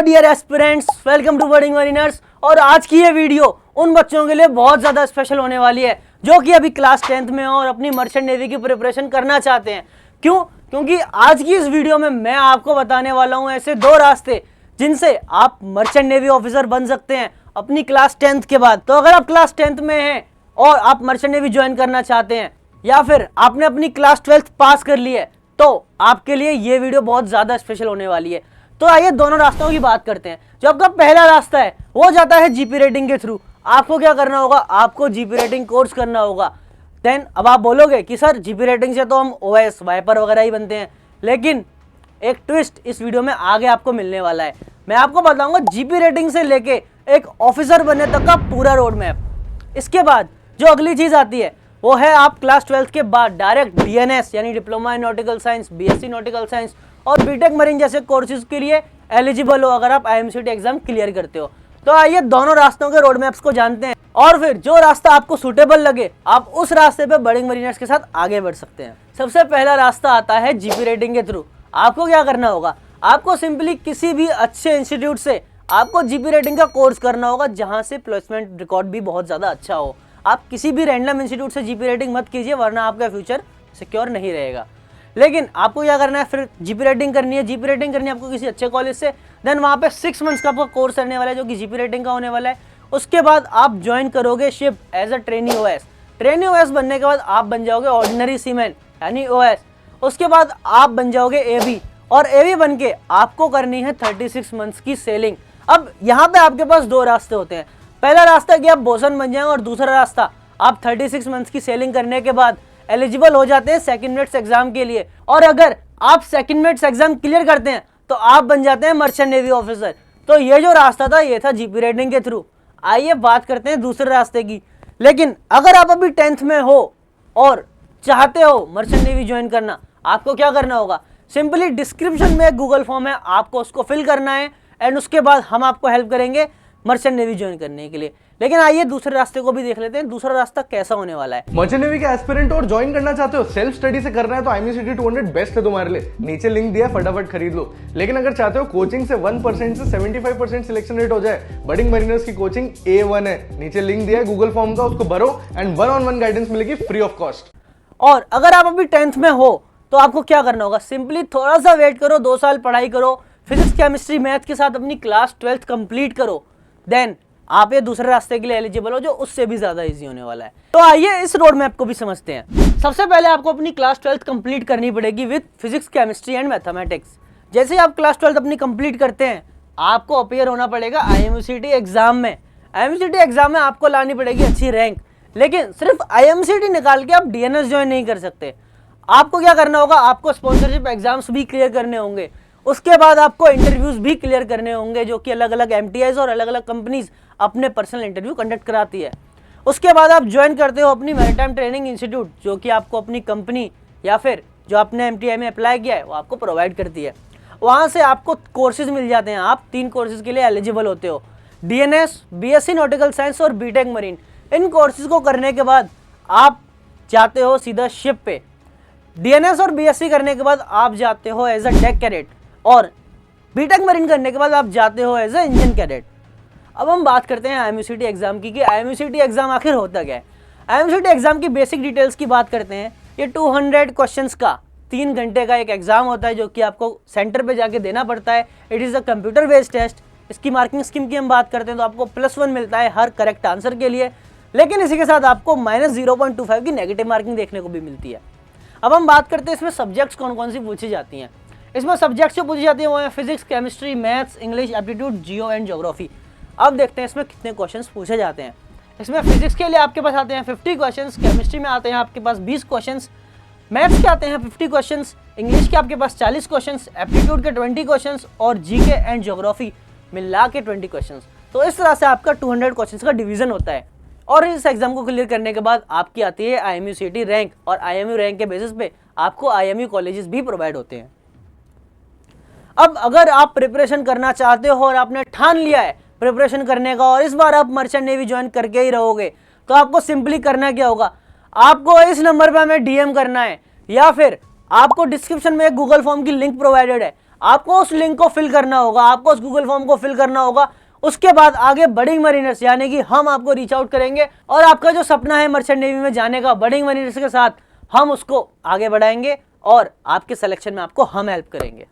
Dear aspirants, welcome to birding mariners. और आज की ये वीडियो उन बच्चों के लिए बहुत ज़्यादा स्पेशल होने वाली है जो कि अभी क्लास 10th में और अपनी मर्चेंट नेवी की प्रिपरेशन करना चाहते हैं। क्यों? क्योंकि आज की इस वीडियो में मैं आपको बताने वाला हूं ऐसे दो रास्ते जिनसे आप मर्चेंट नेवी ऑफिसर बन सकते हैं अपनी क्लास 10th के बाद। तो अगर आप क्लास 10th में हैं और आप मर्चेंट नेवी ज्वाइन करना चाहते हैं या फिर आपने अपनी क्लास 12th पास कर ली है तो आपके लिए ये वीडियो बहुत ज़्यादा स्पेशल होने वाली है। तो आइए दोनों रास्तों की बात करते हैं। जो आपका पहला रास्ता है वो जाता है जीपी रेटिंग के थ्रू। आपको क्या करना होगा? आपको जीपी रेटिंग कोर्स करना होगा। देन अब आप बोलोगे कि सर जीपी रेटिंग से तो हम ओएस वाइपर वगैरह ही बनते हैं, लेकिन एक ट्विस्ट इस वीडियो में आगे आपको मिलने वाला है। मैं आपको बताऊंगा जीपी रेटिंग से लेके एक ऑफिसर बनने तक का पूरा रोड मैप। इसके बाद जो अगली चीज आती है वो है आप क्लास 12th के बाद डायरेक्ट डीएनएस यानी diploma in nautical science, BSc nautical science और बीटेक मरीन जैसे कोर्सेज के लिए एलिजिबल हो अगर आप आईएमसीटी एग्जाम क्लियर करते हो। तो आइए दोनों रास्तों के रोड मैप्स को जानते हैं और फिर जो रास्ता आपको सूटेबल लगे आप उस रास्ते पे बर्डिंग मरीनर्स के साथ आगे बढ़ सकते हैं। सबसे पहला रास्ता आता है जीपी रेटिंग के थ्रू। आपको क्या करना होगा? आपको सिंपली किसी भी अच्छे इंस्टीट्यूट से आपको जीपी रेटिंग का कोर्स करना होगा जहां से प्लेसमेंट रिकॉर्ड भी बहुत ज्यादा अच्छा हो। आप किसी भी रैंडम इंस्टीट्यूट से जीपी रेटिंग मत कीजिए वरना आपका फ्यूचर सिक्योर नहीं रहेगा। लेकिन आपको क्या करना है? फिर जीपी रेटिंग करनी है। जीपी रेटिंग करनी है आपको किसी अच्छे कॉलेज से। देन वहाँ पे 6 मंथ्स का आपका कोर्स करने वाला है जो कि जीपी रेटिंग का होने वाला है। उसके बाद आप ज्वाइन करोगे ship as a trainee OS. Trainee OS बनने के बाद आप बन जाओगे ऑर्डिनरी सीमैन यानी ओएस। उसके बाद आप बन जाओगे एबी और एबी बन के आपको करनी है 36 मंथ्स की सेलिंग। अब यहाँ पे आपके पास दो रास्ते होते हैं। पहला रास्ता कि आप बोसन बन जाएं और दूसरा रास्ता आप 36 मंथ्स की सेलिंग करने के बाद एलिजिबल हो जाते हैं सेकंड मेट्स एग्जाम के लिए। और अगर आप सेकंड मेट्स एग्जाम क्लियर करते हैं तो आप बन जाते हैं मर्चेंट नेवी ऑफिसर। तो ये जो रास्ता था ये था जीपी रेटिंग के थ्रू। आइए बात करते हैं दूसरे रास्ते की। लेकिन अगर आप अभी 10th में हो और चाहते हो मर्चेंट नेवी ज्वाइन करना, आपको क्या करना होगा? सिंपली डिस्क्रिप्शन में एक गूगल फॉर्म है, आपको उसको फिल करना है एंड उसके बाद हम आपको हेल्प करेंगे मर्चेंट नेवी ज्वाइन करने के लिए। लेकिन आइए दूसरे रास्ते को भी देख लेते हैं, दूसरा रास्ता कैसा होने वाला है। मर्चेंट नेवी के एस्पिरेंट और ज्वाइन करना चाहते हो, सेल्फ स्टडी से करना है तो IMCT 200 बेस्ट है तुम्हारे लिए। नीचे लिंक दिया है, फटाफट खरीद लो। लेकिन अगर चाहते हो कोचिंग से 1% से 75% सिलेक्शन रेट हो जाए, बर्डिंग मरीनर्स की कोचिंग A1 है। नीचे लिंक दिया है गूगल फॉर्म का, उसको भरो एंड 1-on-1 गाइडेंस मिलेगी फ्री ऑफ कॉस्ट। और अगर आप अभी 10th में हो तो आपको क्या करना होगा? सिंपली थोड़ा सा वेट करो, 2 साल पढ़ाई करो, फिजिक्स केमिस्ट्री मैथ के साथ अपनी क्लास 12th कंप्लीट करो। देन आप ये दूसरे रास्ते के लिए एलिजिबल हो जो उससे भी ज्यादा इजी होने वाला है। तो आइए इस रोड मैप को भी समझते हैं। सबसे पहले आपको अपनी क्लास 12th कंप्लीट करनी पड़ेगी with physics chemistry and mathematics. जैसे ही आप क्लास 12th अपनी कंप्लीट करते हैं आपको अपीयर होना पड़ेगा IMCT एग्जाम में। IMCT एग्जाम में आपको लानी पड़ेगी अच्छी रैंक। लेकिन सिर्फ IMCT निकाल के आप DNS ज्वाइन नहीं कर सकते। आपको क्या करना होगा? आपको स्पॉन्सरशिप एग्जाम्स भी क्लियर करने होंगे। उसके बाद आपको इंटरव्यूज भी क्लियर करने होंगे जो कि अलग अलग MTIs और अलग अलग कंपनीज अपने पर्सनल इंटरव्यू कंडक्ट कराती है। उसके बाद आप ज्वाइन करते हो अपनी मैरीटाइम ट्रेनिंग इंस्टीट्यूट जो कि आपको अपनी कंपनी या फिर जो आपने MTI में अप्लाई किया है वो आपको प्रोवाइड करती है। वहाँ से आपको कोर्सेज मिल जाते हैं। आप 3 कोर्सेज के लिए एलिजिबल होते हो, DNS, BSc नॉटिकल साइंस और बीटेक मरीन। इन कोर्सेज को करने के बाद आप जाते हो सीधा शिप पे। DNS और BSc करने के बाद आप जाते हो एज अ डेक कैडेट और बीटेक मरीन करने के बाद आप जाते हो एज अ इंजन कैडेट। अब हम बात करते हैं IMCT एग्जाम की कि IMCT एग्जाम आखिर होता क्या है। IMCT एग्जाम की बेसिक डिटेल्स की बात करते हैं। ये 200 क्वेश्चंस का 3 घंटे का एक एग्जाम होता है जो कि आपको सेंटर पे जाके देना पड़ता है। It is a computer based test. इसकी मार्किंग स्कीम की हम बात करते हैं तो आपको +1 मिलता है हर करेक्ट आंसर के लिए। लेकिन इसी के साथ आपको -0.25 की नेगेटिव मार्किंग देखने को भी मिलती है। अब हम बात करते हैं इसमें सब्जेक्ट्स कौन कौन सी पूछी जाती हैं। इसमें सब्जेक्ट्स जो पूछी जाती हैं वो है physics, chemistry, maths, English, aptitude, Jio and geography. अब देखते हैं इसमें कितने क्वेश्चंस पूछे जाते हैं। इसमें फिजिक्स के लिए आपके पास आते हैं 50 क्वेश्चंस, केमिस्ट्री में आते हैं आपके पास 20 क्वेश्चंस, मैथ्स के आते हैं 50 क्वेश्चंस, इंग्लिश के आपके पास 40 क्वेश्चंस, एप्टीट्यूड के 20 क्वेश्चंस और जीके एंड ज्योग्राफी मिला के 20 क्वेश्चंस। तो इस तरह से आपका 200 क्वेश्चंस का डिवीजन होता है। और इस एग्जाम को क्लियर करने के बाद आपकी आती है IMUCT रैंक और IMU रैंक के बेसिस पे आपको IMU कॉलेजेस भी प्रोवाइड होते हैं। अब अगर आप प्रिपरेशन करना चाहते हो और आपने ठान लिया है प्रिपरेशन करने का और इस बार आप मर्चेंट नेवी ज्वाइन करके ही रहोगे तो आपको सिंपली करना क्या होगा? आपको इस नंबर पर हमें DM करना है या फिर आपको डिस्क्रिप्शन में एक गूगल फॉर्म की लिंक प्रोवाइडेड है, आपको उस लिंक को फिल करना होगा, आपको उस गूगल फॉर्म को फिल करना होगा। उसके बाद आगे बडिंग मरीनर्स यानी कि हम आपको रीच आउट करेंगे और आपका जो सपना है मर्चेंट नेवी में जाने का बडिंग मरीनर्स के साथ, हम उसको आगे बढ़ाएंगे और आपके सिलेक्शन में आपको हम हेल्प करेंगे।